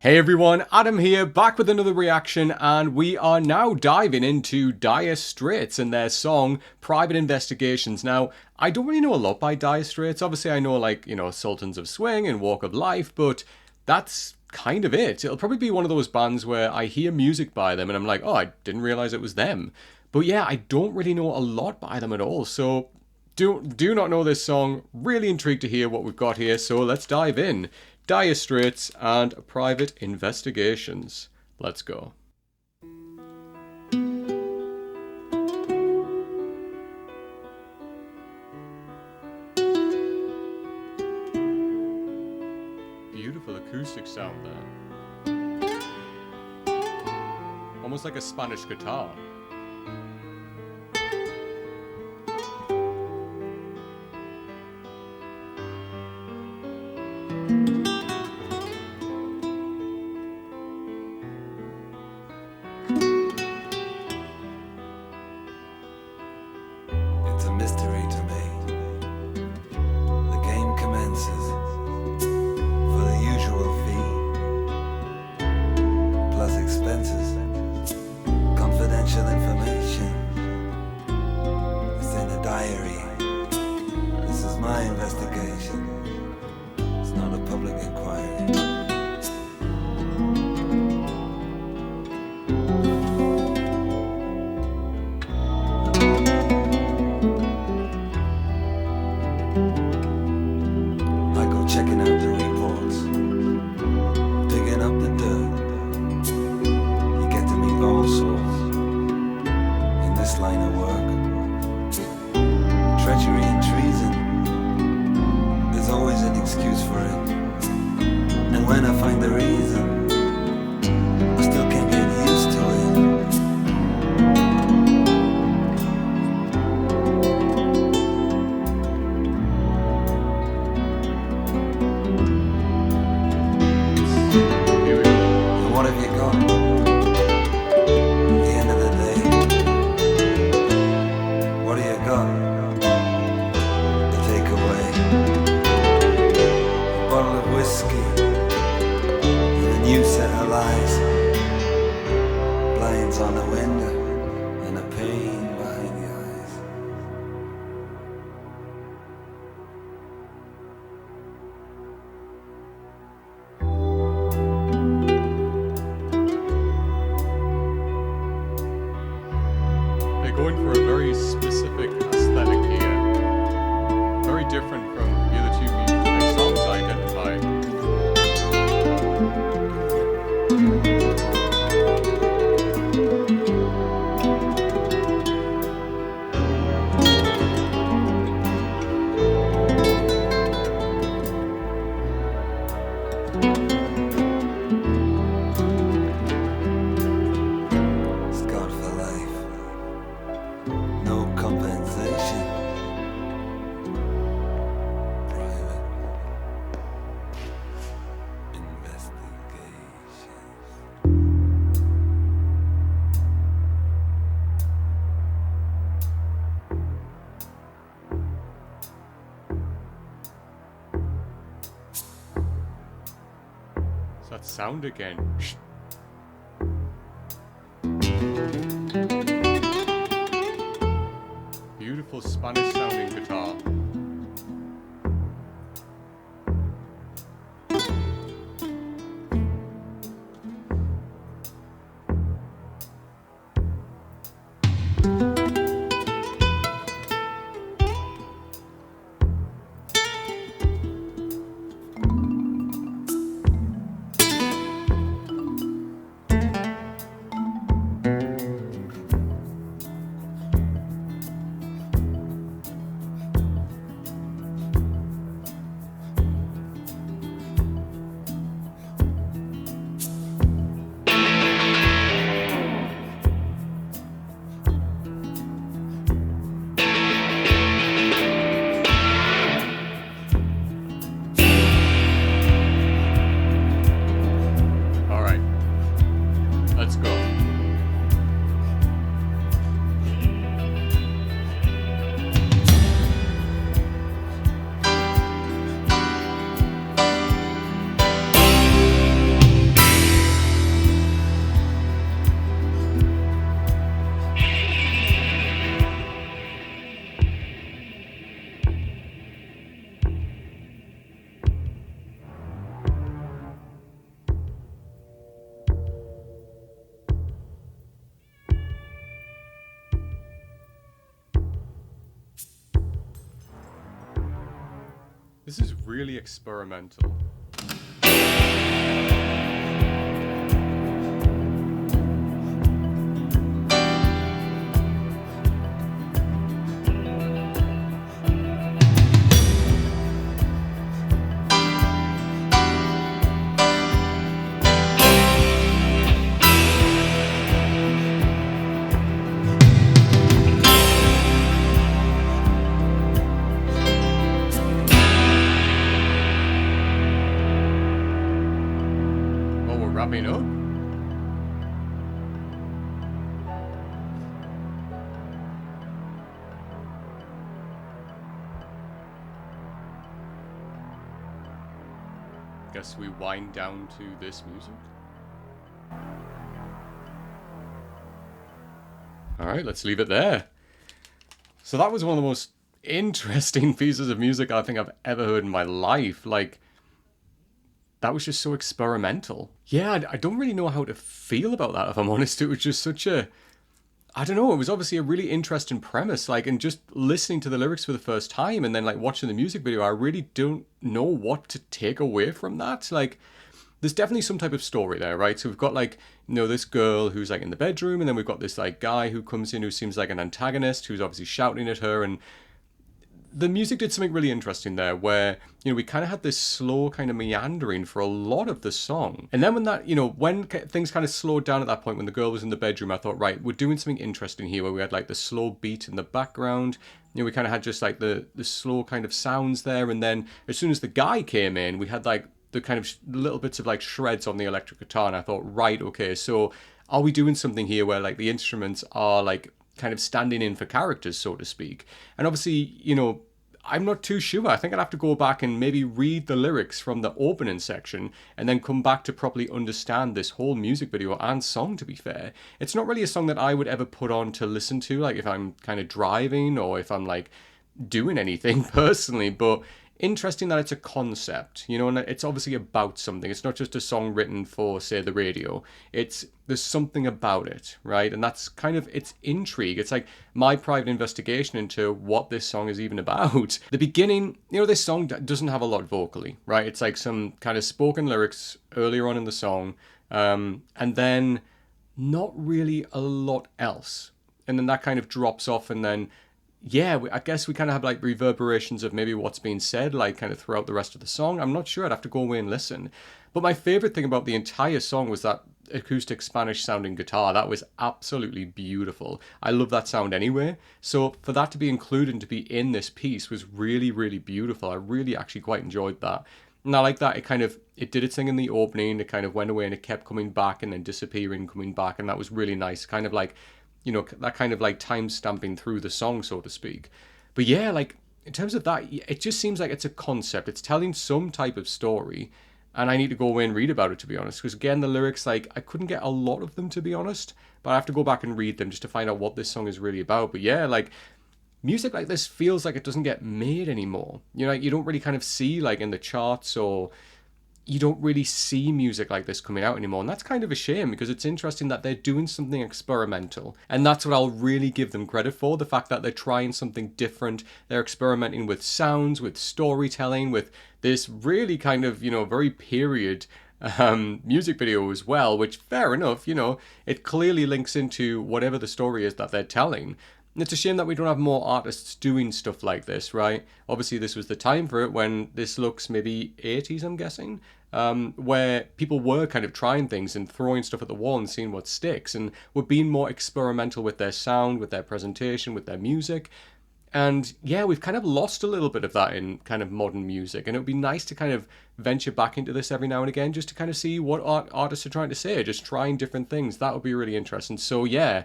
Hey everyone, Adam here, back with another reaction, and we are now diving into Dire Straits and their song Private Investigations. Now, I don't really know a lot by Dire Straits. Obviously, I know Sultans of Swing and Walk of Life, but that's kind of it. It'll probably be one of those bands where I hear music by them and I'm like, oh, I didn't realize it was them. But yeah, I don't really know a lot by them at all. So do not know this song. Really intrigued to hear what we've got here. So let's dive in. Dire Straits and Private Investigations. Let's go. Beautiful acoustic sound there. Almost like a Spanish guitar. It's a mystery to me. The game commences for the usual fee, plus expenses, confidential information. It's in a diary. This is my investigation. It's not a public inquiry. Checking out the reports, digging up the dirt. You get to meet all sorts in this line of work. Treachery and treason, there's always an excuse for it. And when I find the reason, I still can't get used to it. What have you got? At the end of the day, what do you got to take away? A bottle of whiskey and a new set of lies, blinds on the window and a pain behind the eyes. Going for a very specific aesthetic here. Very different from the other two songs I identified. Scarred for life. No compensation. Private investigations. It's that sound again. Beautiful Spanish sounding guitar. This is really experimental. Oh, we're wrapping up? Guess we wind down to this music. Alright, let's leave it there. So that was one of the most interesting pieces of music I think I've ever heard in my life. Like, that was just so experimental. Yeah, I don't really know how to feel about that, if I'm honest. It was just such a... I don't know, it was obviously a really interesting premise, like, and just listening to the lyrics for the first time and then, like, watching the music video, I really don't know what to take away from that. Like, there's definitely some type of story there, right? So we've got, like, you know, this girl who's, like, in the bedroom, and then we've got this, like, guy who comes in who seems like an antagonist, who's obviously shouting at her, and the music did something really interesting there where, you know, we kind of had this slow kind of meandering for a lot of the song. And then when that, you know, when things kind of slowed down at that point, when the girl was in the bedroom, I thought, right, we're doing something interesting here where we had like the slow beat in the background. You know, we kind of had just like the slow kind of sounds there. And then as soon as the guy came in, we had like the kind of little bits of like shreds on the electric guitar. And I thought, right, okay, so are we doing something here where like the instruments are like kind of standing in for characters, so to speak? And obviously, you know, I'm not too sure. I think I'd have to go back and maybe read the lyrics from the opening section and then come back to properly understand this whole music video and song, to be fair. It's not really a song that I would ever put on to listen to, like if I'm kind of driving or if I'm like doing anything personally, but interesting that it's a concept, you know, and it's obviously about something. It's not just a song written for, say, the radio. There's something about it, right? And that's kind of its intrigue. It's like my private investigation into what this song is even about. The beginning, you know, this song doesn't have a lot vocally, right? It's like some kind of spoken lyrics earlier on in the song, and then not really a lot else. And then that kind of drops off, and then yeah, I guess we kind of have like reverberations of maybe what's being said, like kind of throughout the rest of the song. I'm not sure. I'd have to go away and listen. But my favorite thing about the entire song was that acoustic Spanish sounding guitar. That was absolutely beautiful. I love that sound anyway. So for that to be included and to be in this piece was really, really beautiful. I really actually quite enjoyed that. And I like that it did its thing in the opening. It kind of went away and it kept coming back and then disappearing, coming back. And that was really nice. Kind of like, you know, that kind of like time stamping through the song, so to speak. But yeah, like in terms of that, it just seems like it's a concept. It's telling some type of story, and I need to go away and read about it, to be honest. Because again, the lyrics, like I couldn't get a lot of them, to be honest. But I have to go back and read them just to find out what this song is really about. But yeah, like music like this feels like it doesn't get made anymore. You know, you don't really kind of see like in the charts, or you don't really see music like this coming out anymore. And that's kind of a shame, because it's interesting that they're doing something experimental. And that's what I'll really give them credit for. The fact that they're trying something different. They're experimenting with sounds, with storytelling, with this really kind of, you know, very period music video as well, which fair enough, you know, it clearly links into whatever the story is that they're telling. It's a shame that we don't have more artists doing stuff like this, right? Obviously, this was the time for it when this looks maybe 80s, I'm guessing, where people were kind of trying things and throwing stuff at the wall and seeing what sticks, and were being more experimental with their sound, with their presentation, with their music. And yeah, we've kind of lost a little bit of that in kind of modern music, and it would be nice to kind of venture back into this every now and again, just to kind of see what artists are trying to say, just trying different things. That would be really interesting. So yeah,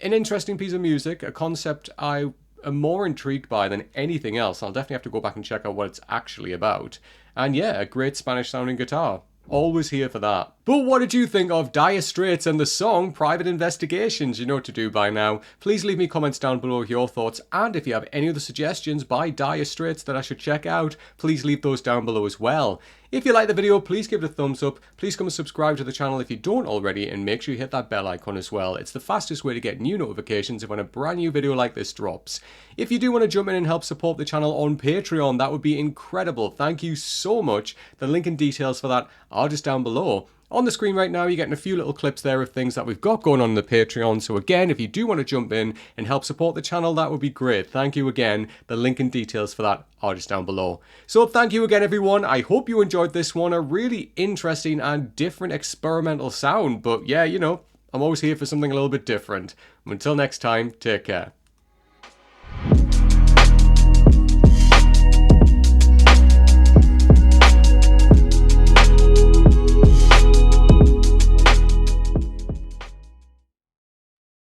an interesting piece of music, a concept I am more intrigued by than anything else. I'll definitely have to go back and check out what it's actually about. And yeah, a great Spanish sounding guitar. Always here for that. But what did you think of Dire Straits and the song Private Investigations? You know what to do by now. Please leave me comments down below with your thoughts, and if you have any other suggestions by Dire Straits that I should check out, please leave those down below as well. If you like the video, please give it a thumbs up. Please come and subscribe to the channel if you don't already, and make sure you hit that bell icon as well. It's the fastest way to get new notifications when a brand new video like this drops. If you do want to jump in and help support the channel on Patreon, that would be incredible. Thank you so much. The link and details for that are just down below. On the screen right now, you're getting a few little clips there of things that we've got going on in the Patreon. So again, if you do want to jump in and help support the channel, that would be great. Thank you again. The link and details for that are just down below. So thank you again, everyone. I hope you enjoyed this one. A really interesting and different experimental sound. But yeah, you know, I'm always here for something a little bit different. Until next time, take care.